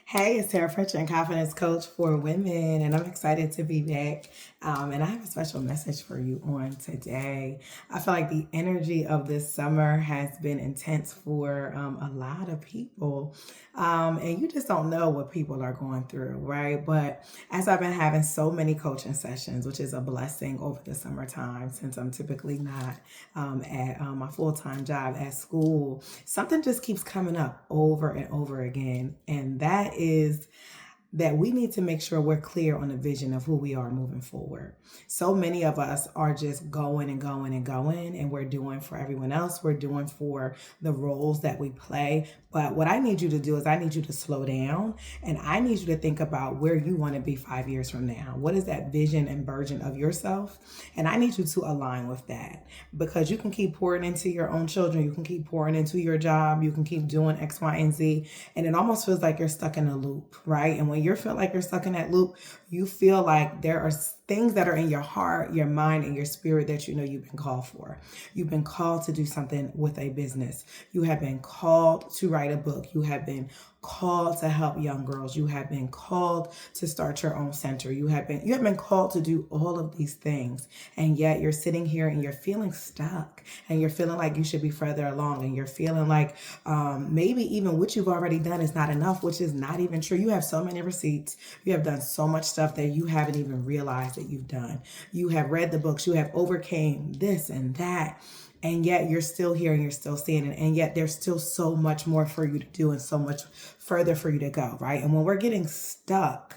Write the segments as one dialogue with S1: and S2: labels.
S1: Hey, it's Sarah Fletcher, and confidence coach for women, and I'm excited to be back. And I have a special message for you on today. I feel like the energy of this summer has been intense for a lot of people, and you just don't know what people are going through, right? But as I've been having so many coaching sessions, which is a blessing over the summertime, since I'm typically not at my full time job at school, something just keeps coming up over and over again, and that is that we need to make sure we're clear on the vision of who we are moving forward. So many of us are just going and going and going, and we're doing for everyone else. We're doing for the roles that we play. But what I need you to do is I need you to slow down, and I need you to think about where you want to be 5 years from now. What is that vision and version of yourself? And I need you to align with that, because you can keep pouring into your own children. You can keep pouring into your job. You can keep doing X, Y, and Z. And it almost feels like you're stuck in a loop, right? And when you feel like you're stuck in that loop, you feel like there are things that are in your heart, your mind, and your spirit that you know you've been called for. You've been called to do something with a business. You have been called to write a book. You have been called to help young girls. You have been called to start your own center. You have been called to do all of these things. And yet you're sitting here and you're feeling stuck, and you're feeling like you should be further along, and you're feeling like maybe even what you've already done is not enough, which is not even true. You have so many receipts. You have done so much stuff that you haven't even realized that you've done. You have read the books. You have overcame this and that. And yet you're still here and you're still standing. And yet there's still so much more for you to do and so much further for you to go, right? And when we're getting stuck,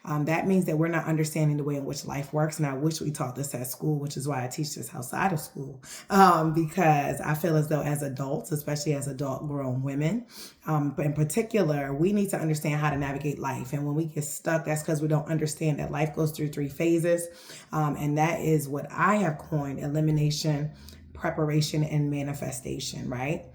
S1: that means that we're not understanding the way in which life works. And I wish we taught this at school, which is why I teach this outside of school, because I feel as though as adults, especially as adult grown women, but in particular, we need to understand how to navigate life. And when we get stuck, that's because we don't understand that life goes through 3 phases. And that is what I have coined: elimination, preparation, and manifestation, right?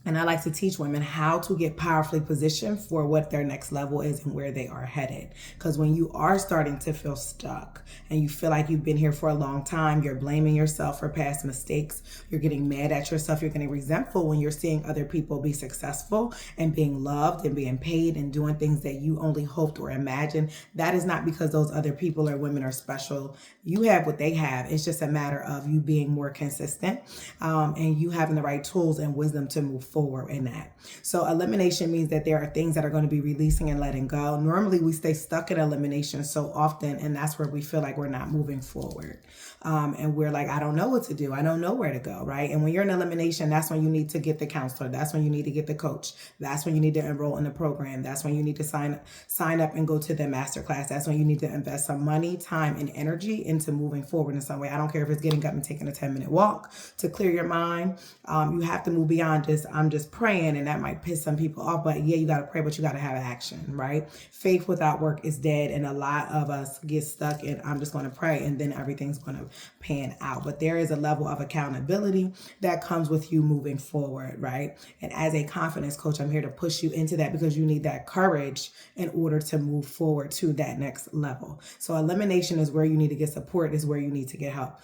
S1: And I like to teach women how to get powerfully positioned for what their next level is and where they are headed. Because when you are starting to feel stuck and you feel like you've been here for a long time, you're blaming yourself for past mistakes, you're getting mad at yourself, you're getting resentful when you're seeing other people be successful and being loved and being paid and doing things that you only hoped or imagined. That is not because those other people or women are special. You have what they have. It's just a matter of you being more consistent and you having the right tools and wisdom to move forward in that. So elimination means that there are things that are going to be releasing and letting go. Normally we stay stuck in elimination so often, and that's where we feel like we're not moving forward. And we're like, I don't know what to do. I don't know where to go, right? And when you're in elimination, that's when you need to get the counselor. That's when you need to get the coach. That's when you need to enroll in the program. That's when you need to sign up and go to the masterclass. That's when you need to invest some money, time, and energy into moving forward in some way. I don't care if it's getting up and taking a 10-minute walk to clear your mind. You have to move beyond just, I'm just praying, and that might piss some people off, but yeah, you got to pray, but you got to have action, right? Faith without work is dead. And a lot of us get stuck in, I'm just going to pray, and then everything's going to pan out. But there is a level of accountability that comes with you moving forward, right? And as a confidence coach, I'm here to push you into that because you need that courage in order to move forward to that next level. So elimination is where you need to get support, is where you need to get help,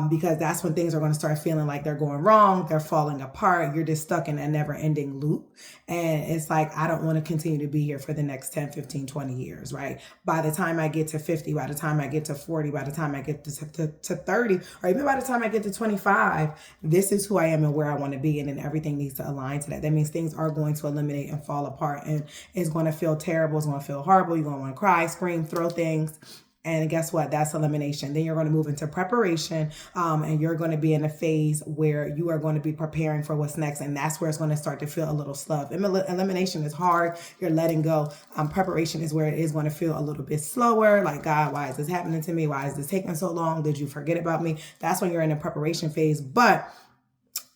S1: because that's when things are going to start feeling like they're going wrong, they're falling apart, you're just stuck in a never ending loop. And it's like, I don't want to continue to be here for the next 10, 15, 20 years, right? By the time I get to 50, by the time I get to 40, by the time I get to 30, or even by the time I get to 25, this is who I am and where I want to be. And then everything needs to align to that. That means things are going to eliminate and fall apart, and it's going to feel terrible. It's going to feel horrible. You're going to want to cry, scream, throw things. And guess what? That's elimination. Then you're going to move into preparation, and you're going to be in a phase where you are going to be preparing for what's next. And that's where it's going to start to feel a little slow. Elimination is hard. You're letting go. Preparation is where it is going to feel a little bit slower. Like, God, why is this happening to me? Why is this taking so long? Did you forget about me? That's when you're in a preparation phase. But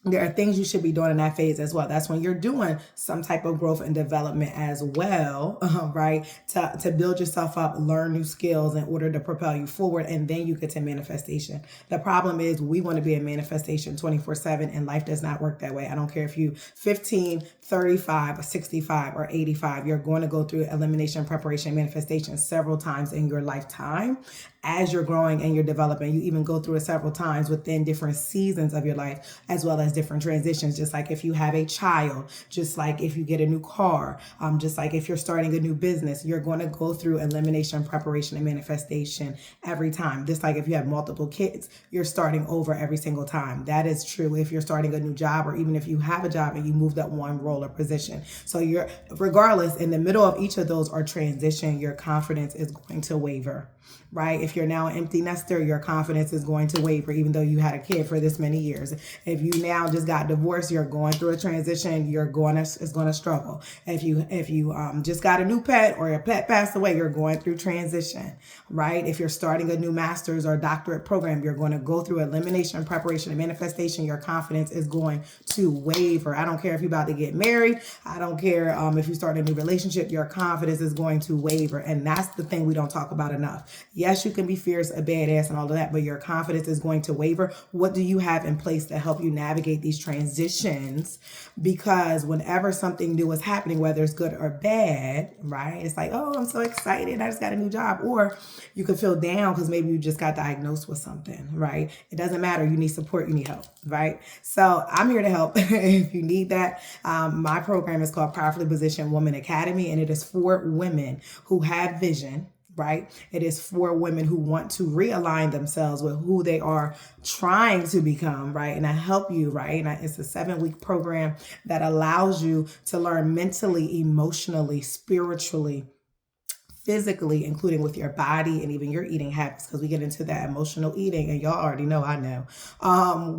S1: there are things you should be doing in that phase as well. That's when you're doing some type of growth and development as well, right? To build yourself up, learn new skills in order to propel you forward. And then you get to manifestation. The problem is we want to be in manifestation 24/7, and life does not work that way. I don't care if you 15, 35, or 65, or 85, you're going to go through elimination, preparation, manifestation several times in your lifetime as you're growing and you're developing. You even go through it several times within different seasons of your life, as well as different transitions. Just like if you have a child, just like if you get a new car, just like if you're starting a new business, you're going to go through elimination, preparation, and manifestation every time. Just like if you have multiple kids, you're starting over every single time. That is true if you're starting a new job, or even if you have a job and you moved up one role or position. So you're, regardless, in the middle of each of those are transition, your confidence is going to waver, right? If you're now an empty nester, your confidence is going to waver, even though you had a kid for this many years. If you now just got divorced, you're going through a transition, it's going to struggle. If you just got a new pet, or your pet passed away, you're going through transition, right? If you're starting a new master's or doctorate program, you're going to go through elimination, preparation, and manifestation. Your confidence is going to waver. I don't care if you're about to get married. I don't care if you start a new relationship, your confidence is going to waver. And that's the thing we don't talk about enough. Yes, you can be fierce, a badass, and all of that, but your confidence is going to waver. What do you have in place to help you navigate these transitions? Because whenever something new is happening, whether it's good or bad, right? It's like, oh, I'm so excited, I just got a new job. Or you could feel down because maybe you just got diagnosed with something, right? It doesn't matter. You need support, you need help, right? So I'm here to help if you need that. My program is called Powerfully Positioned Woman Academy, and it is for women who have vision, right? It is for women who want to realign themselves with who they are trying to become, right? And I help you, right? And it's a 7-week program that allows you to learn mentally, emotionally, spiritually, physically, including with your body and even your eating habits, because we get into that emotional eating, and y'all already know, I know,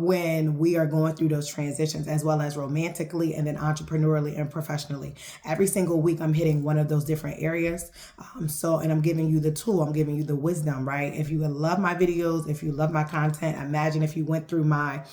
S1: when we are going through those transitions, as well as romantically and then entrepreneurially and professionally. Every single week, I'm hitting one of those different areas. And I'm giving you the tool, I'm giving you the wisdom, right? If you love my videos, if you love my content, imagine if you went through my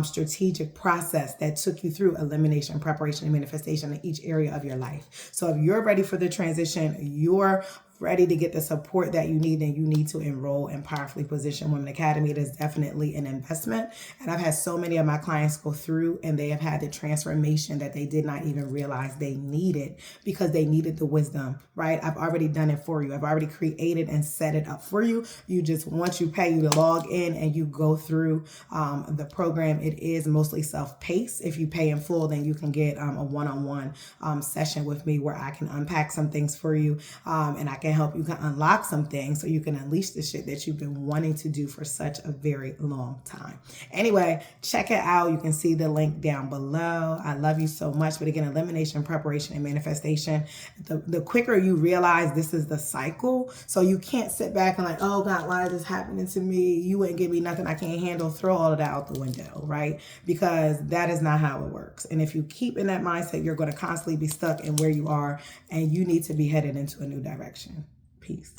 S1: strategic process that took you through elimination, preparation, and manifestation in each area of your life. So if you're ready for the transition, you're ready to get the support that you need, and you need to enroll in Powerfully Positioned Women Academy. It is definitely an investment. And I've had so many of my clients go through, and they have had the transformation that they did not even realize they needed, because they needed the wisdom, right? I've already done it for you. I've already created and set it up for you. You just, once you pay, you log in and you go through the program. It is mostly self-paced. If you pay in full, then you can get a one-on-one session with me where I can unpack some things for you, and I can help you unlock some things so you can unleash the shit that you've been wanting to do for such a very long time. Anyway, check it out. You can see the link down below. I love you so much. But again, elimination, preparation, and manifestation. The quicker you realize this is the cycle, so you can't sit back and like, oh God, why is this happening to me? You wouldn't give me nothing I can't handle. Throw all of that out the window, right? Because that is not how it works. And if you keep in that mindset, you're going to constantly be stuck in where you are, and you need to be headed into a new direction. Peace.